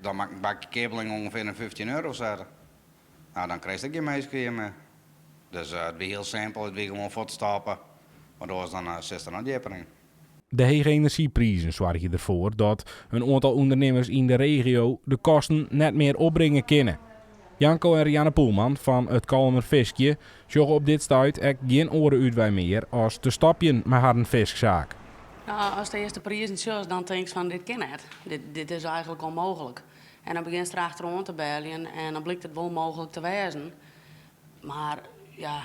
dan maakt een bakje kabeling ongeveer €15 zetten. Nou, dan krijg je geen meisje meer. Dus het is heel simpel, het is gewoon voor te stappen. Maar dat was dan 16 aan diepening. De hege energieprijzen zorgen ervoor dat een aantal ondernemers in de regio de kosten net meer opbrengen kunnen. Janko en Rianne Poelman van het Kalmer Fiskje zorgen op dit stuit echt geen oren uit meer als te stapjen met haar fiskzaak. Nou, als de eerste prijzen zoals, dan denk je van dit kan het. Dit is eigenlijk onmogelijk. En dan begint ze erachteraan te bellen en dan blijkt het wel mogelijk te wezen. Maar ja,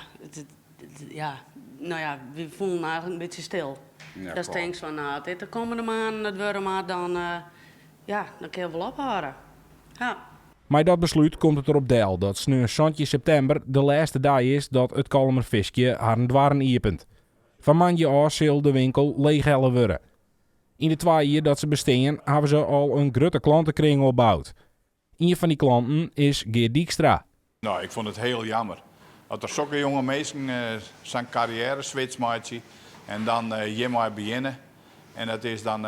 we voelen eigenlijk een beetje stil. Ja, dus denk je van, nou, dit de komende maanden, het worden maar dan kun je wel ophouden. Ja. Maar dat besluit komt het erop deel dat sneu 20 september de laatste dag is dat het Kalmer Fiskje haar dwaren iepent. Van maandje af zal de winkel leeghellen worden. In de 2 jaar dat ze bestaan hebben ze al een grote klantenkring opgebouwd. Een van die klanten is Geert Dijkstra. Nou, ik vond het heel jammer. Dat er zulke jonge mensen zijn carrière switch maken en dan hiermee beginnen. En dat is dan,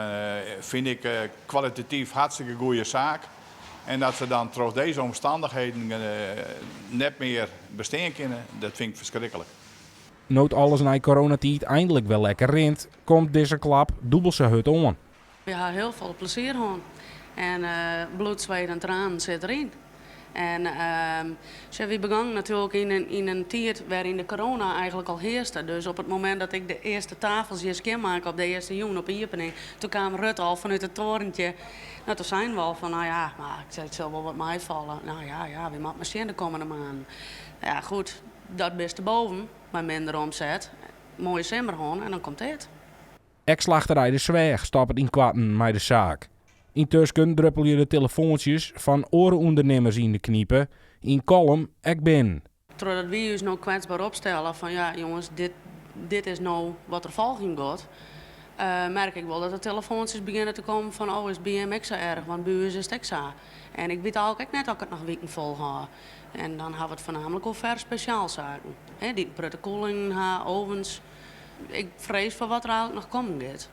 vind ik, kwalitatief hartstikke goede zaak. En dat ze dan trots deze omstandigheden net meer bestaan kunnen, dat vind ik verschrikkelijk. Nood alles na coronatijd eindelijk wel lekker rint, komt deze klap dubbel zijn hut om. We hebben heel veel plezier gewoon. En bloed, zweet en tranen zit erin. En we begonnen natuurlijk in een tijd waarin de corona eigenlijk al heerste. Dus op het moment dat ik de eerste tafels hier maakte op de eerste juni op Iepening, toen kwam Rutte al vanuit het torentje. Nou, toen zijn we al van, nou ja, maar ik zei, het zal wel wat mij vallen. Nou ja, wie maakt machine de komende maanden? Ja, goed, dat is te boven, maar minder omzet. Mooie simmer gewoon en dan komt het. Ex-slachterij de Zwijg stapt in kwatten met de zaak. Intussen druppel je de telefoontjes van orenondernemers in de kniepen. In kolom, ik ben. Doordat we ons nou kwetsbaar opstellen van ja jongens, dit is nou wat er volging gaat. Merk ik wel dat er telefoontjes beginnen te komen van oh is BMX zo erg, want bij u is het zo. En ik weet ook net dat ik het nog weken vol ga. En dan hebben we het voornamelijk over speciaalzaken. Die protocollen, ovens. Ik vrees voor wat er eigenlijk nog komen gaat.